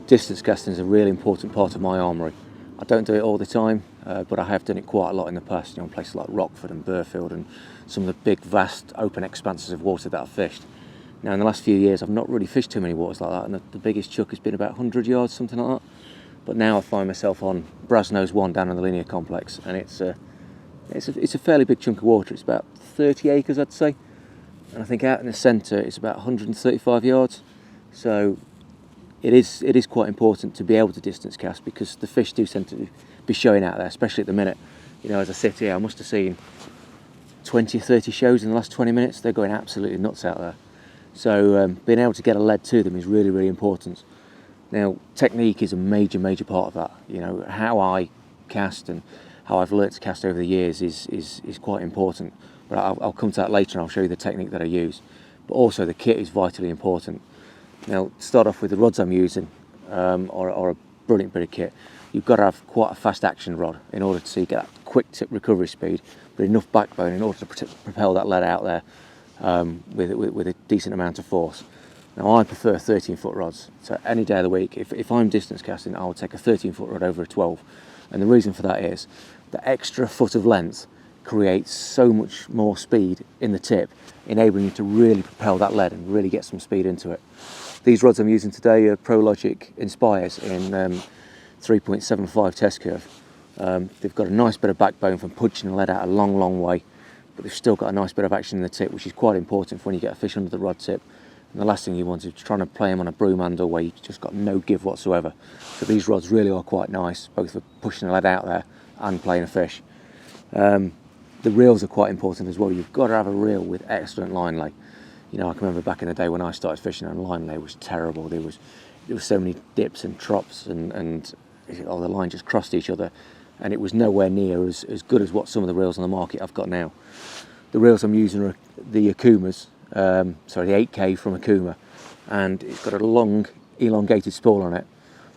distance casting is a really important part of my armoury. I don't do it all the time, but I have done it quite a lot in the past, in places like Rockford and Burfield and some of the big, vast, open expanses of water that I've fished. Now, in the last few years, I've not really fished too many waters like that, and the biggest chuck has been about 100 yards, something like that. But now I find myself on Brasenose One down in the Linear complex, and it's a fairly big chunk of water. It's about 30 acres, I'd say, and I think out in the centre it's about 135 yards. So it is quite important to be able to distance cast, because the fish do tend to be showing out there, especially at the minute. As I sit here, I must have seen 20 or 30 shows in the last 20 minutes. They're going absolutely nuts out there. So being able to get a lead to them is really, really important. Now, technique is a major part of that. How I cast and how I've learnt to cast over the years is quite important. But I'll come to that later, and I'll show you the technique that I use. But also the kit is vitally important. Now, to start off with, the rods I'm using are a brilliant bit of kit. You've got to have quite a fast action rod in order to get that quick tip recovery speed, but enough backbone in order to propel that lead out there with a decent amount of force. Now, I prefer 13-foot rods, so any day of the week, if I'm distance casting, I would take a 13-foot rod over a 12. And the reason for that is the extra foot of length creates so much more speed in the tip, enabling you to really propel that lead and really get some speed into it. These rods I'm using today are Prologic Inspires in 3.75 test curve. They've got a nice bit of backbone from punching the lead out a long way, but they've still got a nice bit of action in the tip, which is quite important for when you get a fish under the rod tip. And the last thing you want is trying to play them on a broom handle where you've just got no give whatsoever. So these rods really are quite nice, both for pushing the lead out there and playing a fish. The reels are quite important as well. You've got to have a reel with excellent line lay. I can remember back in the day when I started fishing, and line lay was terrible. There was so many dips and trops, and the line just crossed each other, and it was nowhere near as good as what some of the reels on the market I've got now. The reels I'm using are the Akumas, the 8K from Akuma, and it's got a long elongated spool on it,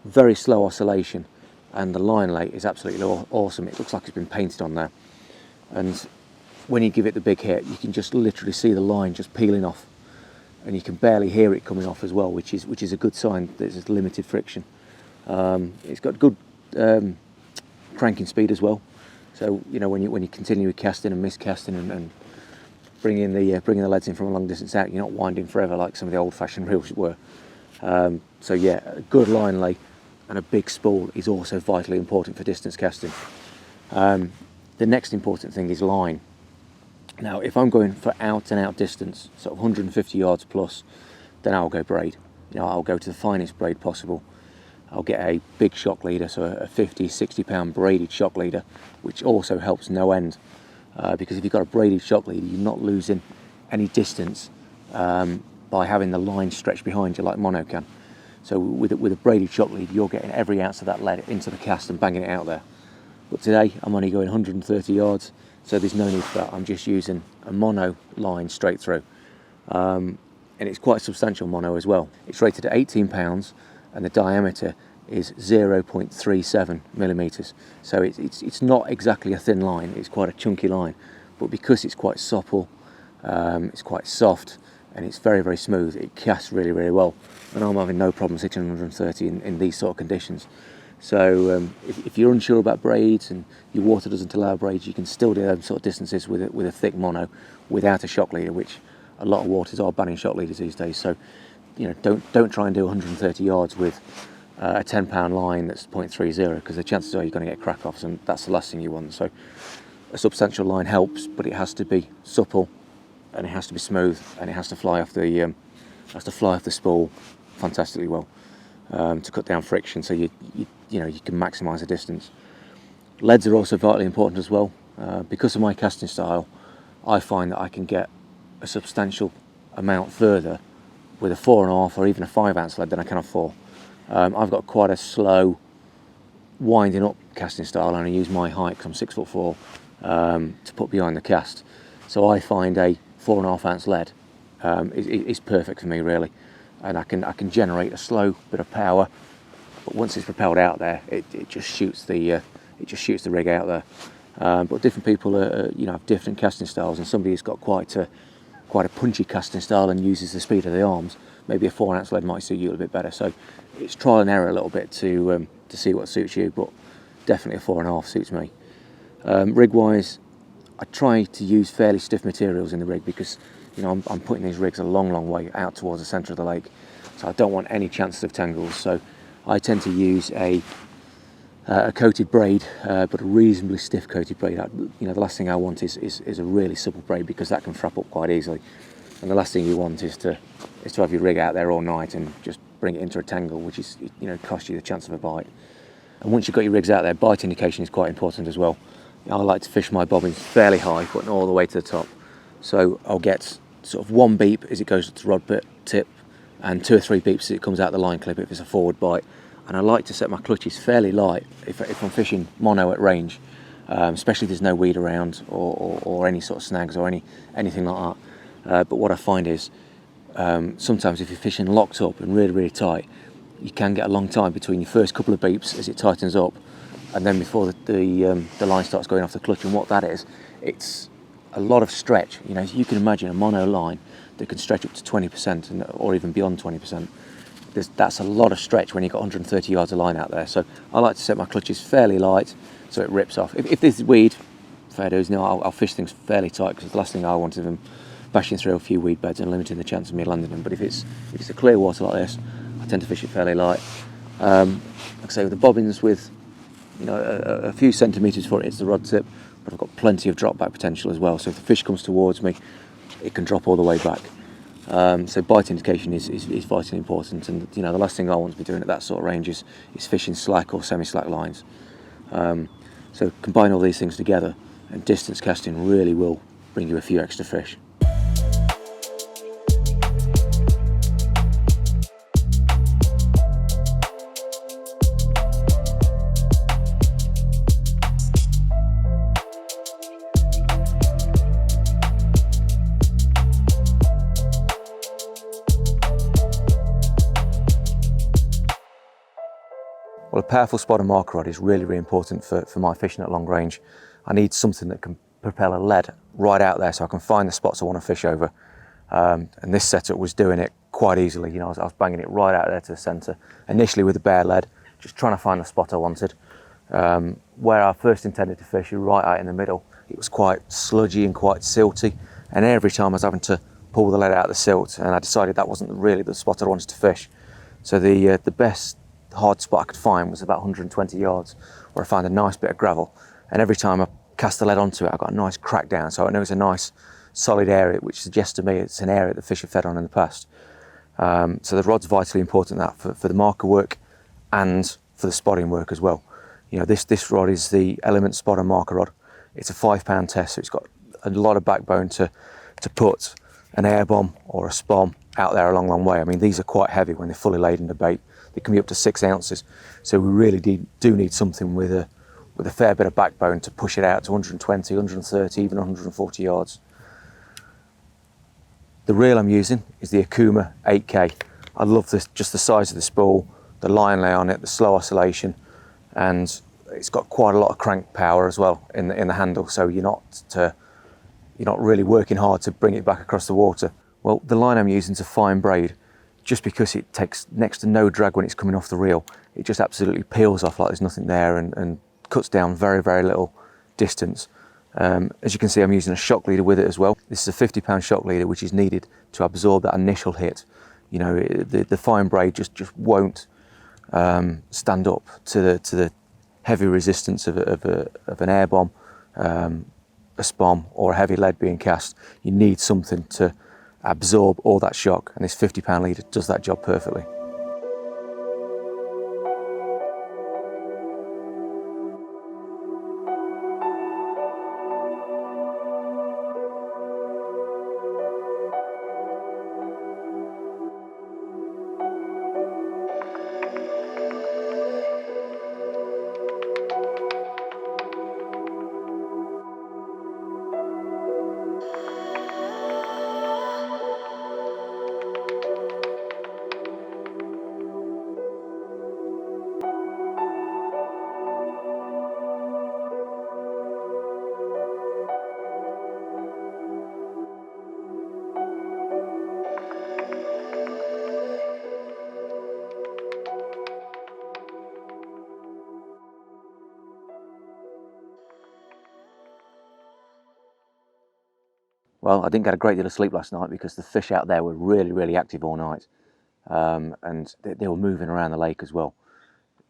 very slow oscillation, and the line lay is absolutely awesome. It looks like it's been painted on there, and when you give it the big hit, you can just literally see the line just peeling off, and you can barely hear it coming off as well, which is a good sign that there's limited friction. It's got good cranking speed as well, so when you continue casting and miscasting and bringing the leads in from a long distance out, you're not winding forever like some of the old-fashioned reels were. So yeah, a good line lay and a big spool is also vitally important for distance casting. The next important thing is line. Now, if I'm going for out and out distance, sort of 150 yards plus, then I'll go braid. I'll go to the finest braid possible. I'll get a big shock leader, so a 50, 60 pound braided shock leader, which also helps no end. Because if you've got a braided shock leader, you're not losing any distance by having the line stretched behind you like mono can. So with a braided shock leader, you're getting every ounce of that lead into the cast and banging it out there. But today, I'm only going 130 yards, so there's no need for that. I'm just using a mono line straight through. And it's quite a substantial mono as well. It's rated at 18 pounds, and the diameter is 0.37 millimeters. So it's not exactly a thin line, it's quite a chunky line. But because it's quite supple, it's quite soft, and it's very smooth, it casts really well. And I'm having no problems hitting 130 in these sort of conditions. So if you're unsure about braids and your water doesn't allow braids, you can still do those sort of distances with a thick mono without a shock leader, which a lot of waters are banning shock leaders these days. So don't try and do 130 yards with a 10 pound line that's 0.30, because the chances are you're going to get crack offs, and that's the last thing you want. So a substantial line helps, but it has to be supple, and it has to be smooth, and it has to fly off the spool fantastically well to cut down friction, so you can maximise the distance. Leads are also vitally important as well. Because of my casting style, I find that I can get a substantial amount further with a 4.5 or even a 5 ounce lead than I can a 4. I've got quite a slow winding up casting style, and I use my height, because I'm 6'4", to put behind the cast. So I find a 4.5 ounce lead is perfect for me, really, and I can generate a slow bit of power, but once it's propelled out there, it just shoots the rig out there. But different people have different casting styles, and somebody who's got quite a punchy casting style and uses the speed of the arms maybe a 4-ounce lead might suit you a little bit better. So it's trial and error a little bit to see what suits you, but definitely a 4.5 suits me. Rig-wise, I try to use fairly stiff materials in the rig because I'm putting these rigs a long way out towards the centre of the lake, so I don't want any chances of tangles. So I tend to use a coated braid, but a reasonably stiff coated braid. The last thing I want is a really supple braid, because that can frap up quite easily. And the last thing you want is to have your rig out there all night and just bring it into a tangle, which is cost you the chance of a bite. And once you've got your rigs out there, bite indication is quite important as well. I like to fish my bobbins fairly high, putting all the way to the top. So I'll get sort of 1 beep as it goes to the rod tip, and 2 or 3 beeps as it comes out the line clip if it's a forward bite. And I like to set my clutches fairly light if I'm fishing mono at range, especially if there's no weed around or any sort of snags or anything like that. But what I find is sometimes if you're fishing locked up and really tight, you can get a long time between your first couple of beeps as it tightens up and then before the line starts going off the clutch. And what that is, it's a lot of stretch. You can imagine a mono line that can stretch up to 20% or even beyond 20%. That's a lot of stretch when you've got 130 yards of line out there. So I like to set my clutches fairly light so it rips off. If there's weed, fair dues, I'll fish things fairly tight, because the last thing I want is them bashing through a few weed beds and limiting the chance of me landing them. But if it's a clear water like this, I tend to fish it fairly light. Like I say, with the bobbins, with a few centimetres before it hits the rod tip, but I've got plenty of drop back potential as well. So if the fish comes towards me, it can drop all the way back. So bite indication is vitally important, and the last thing I want to be doing at that sort of range is fishing slack or semi-slack lines. So combine all these things together, and distance casting really will bring you a few extra fish. Well, a powerful spot and marker rod is really important for my fishing at long range. I need something that can propel a lead right out there so I can find the spots I want to fish over. And this setup was doing it quite easily. I was banging it right out there to the centre, initially with a bare lead, just trying to find the spot I wanted. Where I first intended to fish, right out in the middle, it was quite sludgy and quite silty, and every time I was having to pull the lead out of the silt, and I decided that wasn't really the spot I wanted to fish. So the best hard spot I could find was about 120 yards, where I found a nice bit of gravel, and every time I cast the lead onto it I got a nice crack down, so I know it's a nice solid area, which suggests to me it's an area that fish have fed on in the past. So the rod's vitally important for the marker work and for the spotting work as well. This rod is the Element Spod and Marker rod. It's a 5-pound test, so it's got a lot of backbone to put an air bomb or a Spomb out there a long way. I mean, these are quite heavy when they're fully laden to bait. They can be up to 6 ounces, so we really do need something with a fair bit of backbone to push it out to 120, 130, even 140 yards. The reel I'm using is the Akuma 8K. I love just the size of the spool, the line lay on it, the slow oscillation, and it's got quite a lot of crank power as well in the handle, so you're not really working hard to bring it back across the water. Well, the line I'm using is a fine braid. Just because it takes next to no drag when it's coming off the reel, it just absolutely peels off like there's nothing there, and cuts down very little distance. As you can see, I'm using a shock leader with it as well. This is a 50-pound shock leader, which is needed to absorb that initial hit. The fine braid just won't stand up to the heavy resistance of an air bomb, a Spomb, or a heavy lead being cast. You need something to absorb all that shock, and this 50-pound leader does that job perfectly. Well, I didn't get a great deal of sleep last night because the fish out there were really, really active all night, and they were moving around the lake as well.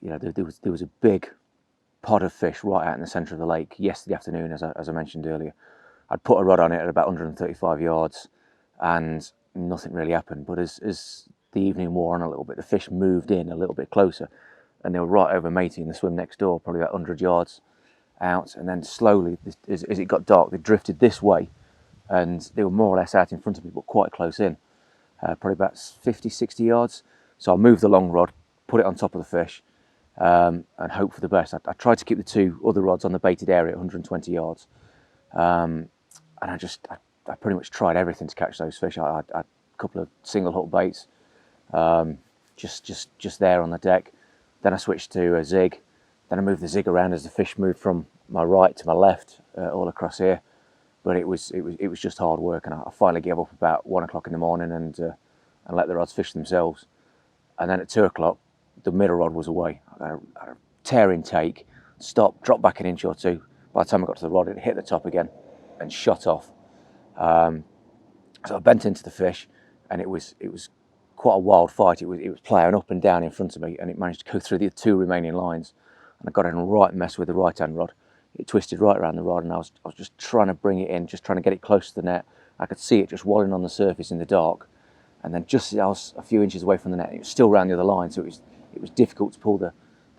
You know, there was a big pod of fish right out in the centre of the lake yesterday afternoon, as I mentioned earlier. I'd put a rod on it at about 135 yards, and nothing really happened. But as the evening wore on a little bit, the fish moved in a little bit closer, and they were right over mating in the swim next door, probably about 100 yards out. And then slowly, as it got dark, they drifted this way, and they were more or less out in front of me, but quite close in, probably about 50, 60 yards. So I moved the long rod, put it on top of the fish, and hope for the best. I tried to keep the two other rods on the baited area at 120 yards, and I pretty much tried everything to catch those fish. I had a couple of single hook baits, just there on the deck. Then I switched to a zig. Then I moved the zig around as the fish moved from my right to my left, all across here. But it was just hard work, and I finally gave up about 1 o'clock in the morning and let the rods fish themselves. And then at 2 o'clock, the middle rod was away. I had a tearing take, stopped, dropped back an inch or two. By the time I got to the rod, it hit the top again and shot off. So I bent into the fish, and it was quite a wild fight. It was ploughing up and down in front of me, and it managed to go through the two remaining lines. And I got in a right mess with the right hand rod. It twisted right around the rod, and I was just trying to bring it in, just trying to get it close to the net. I could see it just wallowing on the surface in the dark, and then just as I was a few inches away from the net, it was still round the other line, so it was difficult to pull the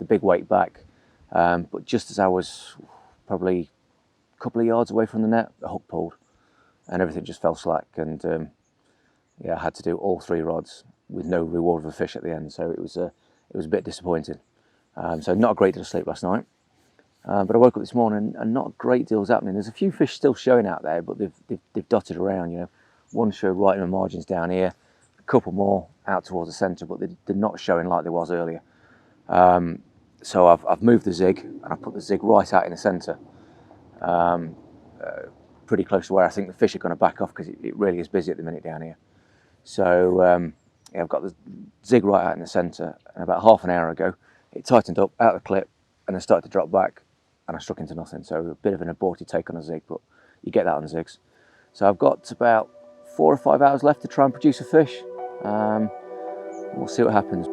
big weight back. But just as I was probably a couple of yards away from the net, the hook pulled, and everything just fell slack. And yeah, I had to do all three rods with no reward of a fish at the end, so it was a bit disappointing. So not a great deal of sleep last night. But I woke up this morning and not a great deal's happening. There's a few fish still showing out there, but they've dotted around. You know, one showed right in the margins down here, a couple more out towards the centre, but they're not showing like they was earlier. So I've moved the zig, and I put the zig right out in the centre, pretty close to where I think the fish are going to back off, because it really is busy at the minute down here. So yeah, I've got the zig right out in the centre, and about half an hour ago it tightened up out of the clip and then started to drop back, and I struck into nothing. So a bit of an aborted take on a zig, but you get that on zigs. So I've got about 4 or 5 hours left to try and produce a fish. We'll see what happens.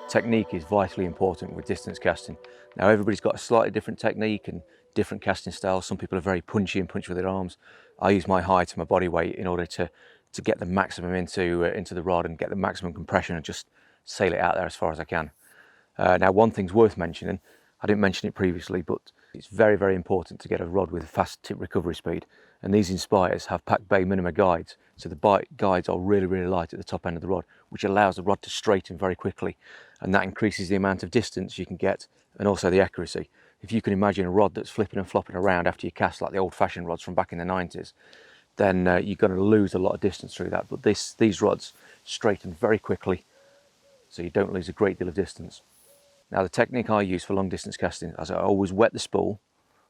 Technique is vitally important with distance casting. Now everybody's got a slightly different technique and different casting styles. Some people are very punchy and punch with their arms. I use my height and my body weight in order to get the maximum into the rod and get the maximum compression and just sail it out there as far as I can. Now one thing's worth mentioning, I didn't mention it previously, but it's very, very important to get a rod with a fast tip recovery speed. And these Inspires have pack bay minima guides, so the guides are really, really light at the top end of the rod, which allows the rod to straighten very quickly, and that increases the amount of distance you can get and also the accuracy. If you can imagine a rod that's flipping and flopping around after you cast like the old-fashioned rods from back in the 90s, then you're going to lose a lot of distance through that. But these rods straighten very quickly, so you don't lose a great deal of distance. Now the technique I use for long distance casting is I always wet the spool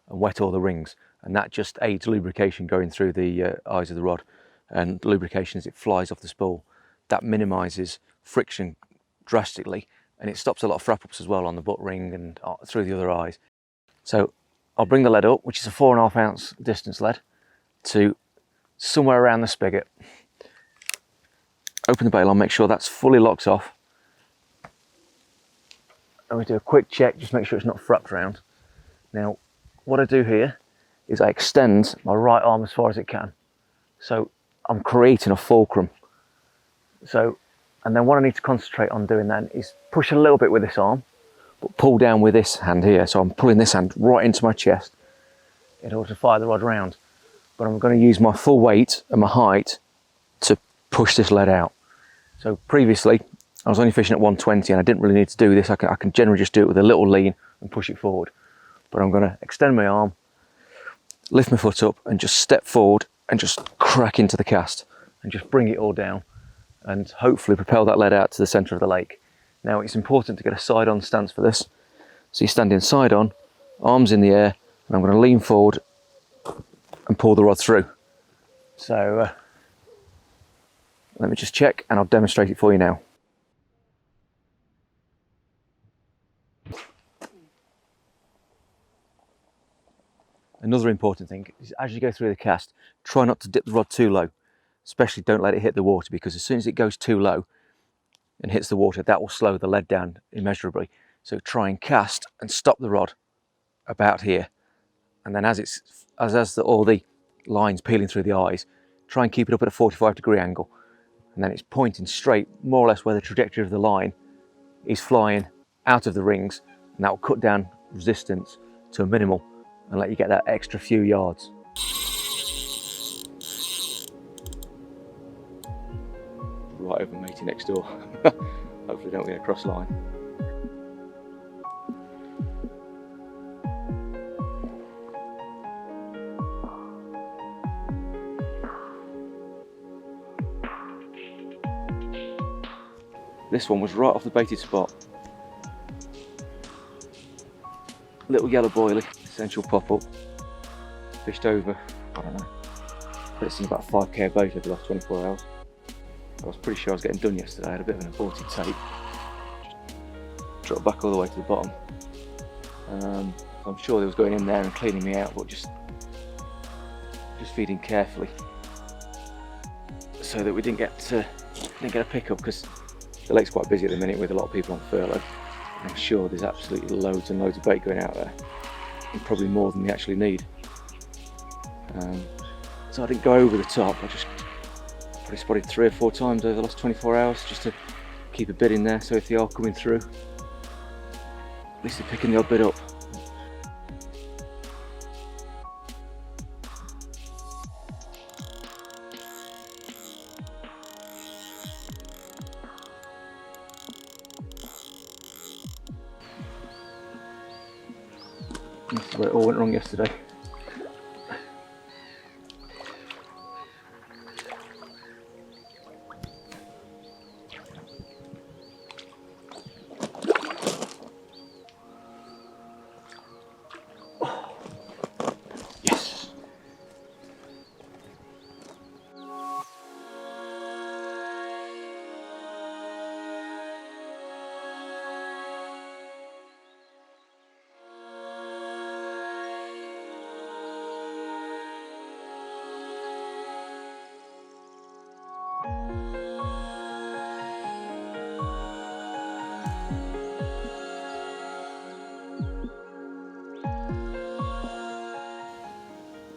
and wet all the rings, and that just aids lubrication going through the eyes of the rod, and lubrication as it flies off the spool. That minimises friction drastically, and it stops a lot of frap ups as well on the butt ring and through the other eyes. So I'll bring the lead up, which is a 4.5 ounce distance lead, to somewhere around the spigot. Open the bail on, make sure that's fully locked off. And we do a quick check, just make sure it's not frapped around. Now, what I do here is I extend my right arm as far as it can. So I'm creating a fulcrum. And then what I need to concentrate on doing then is push a little bit with this arm, but pull down with this hand here. So I'm pulling this hand right into my chest in order to fire the rod round. But I'm going to use my full weight and my height to push this lead out. So previously, I was only fishing at 120 and I didn't really need to do this. I can generally just do it with a little lean and push it forward. But I'm going to extend my arm, lift my foot up and just step forward and just crack into the cast and just bring it all down and hopefully propel that lead out to the centre of the lake. Now it's important to get a side-on stance for this. So you're standing side on, arms in the air, and I'm going to lean forward and pull the rod through. So let me just check and I'll demonstrate it for you now. Another important thing is as you go through the cast, try not to dip the rod too low. Especially don't let it hit the water, because as soon as it goes too low and hits the water, that will slow the lead down immeasurably. So try and cast and stop the rod about here. And then as all the lines peeling through the eyes, try and keep it up at a 45-degree angle. And then it's pointing straight, more or less where the trajectory of the line is flying out of the rings, and that will cut down resistance to a minimal and let you get that extra few yards. Right over matey next door. Hopefully don't get a cross line. This one was right off the baited spot. Little yellow boilie, essential pop-up. Fished over, I don't know, but it's in about 5k bait over the last 24 hours. I was pretty sure I was getting done yesterday. I had a bit of an aborted tape. Just dropped back all the way to the bottom. I'm sure they was going in there and cleaning me out, but just feeding carefully so that we didn't get a pickup, because the lake's quite busy at the minute with a lot of people on furlough. I'm sure there's absolutely loads and loads of bait going out there, and probably more than we actually need. So I didn't go over the top. I just probably spotted 3 or 4 times over the last 24 hours just to keep a bit in there, so if they are coming through, at least they're picking the odd bit up. That's where it all went wrong yesterday.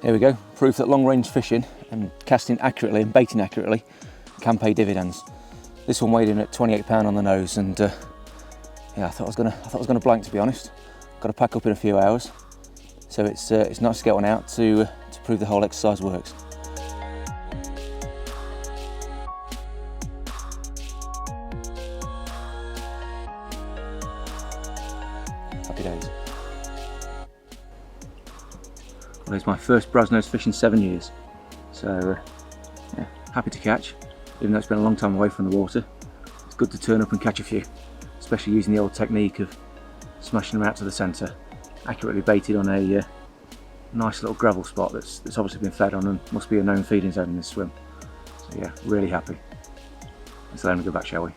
There we go, proof that long range fishing and casting accurately and baiting accurately can pay dividends. This one weighed in at 28 pound on the nose, and yeah, I thought I was gonna blank, to be honest. Got to pack up in a few hours, so it's nice to get one out to prove the whole exercise works. Happy days. Well, it's my first Brasenose fish in 7 years, so yeah, happy to catch, even though it's been a long time away from the water. It's good to turn up and catch a few, especially using the old technique of smashing them out to the centre, accurately baited on a nice little gravel spot that's obviously been fed on and must be a known feeding zone in this swim. So yeah, really happy. Let's let him go back, shall we?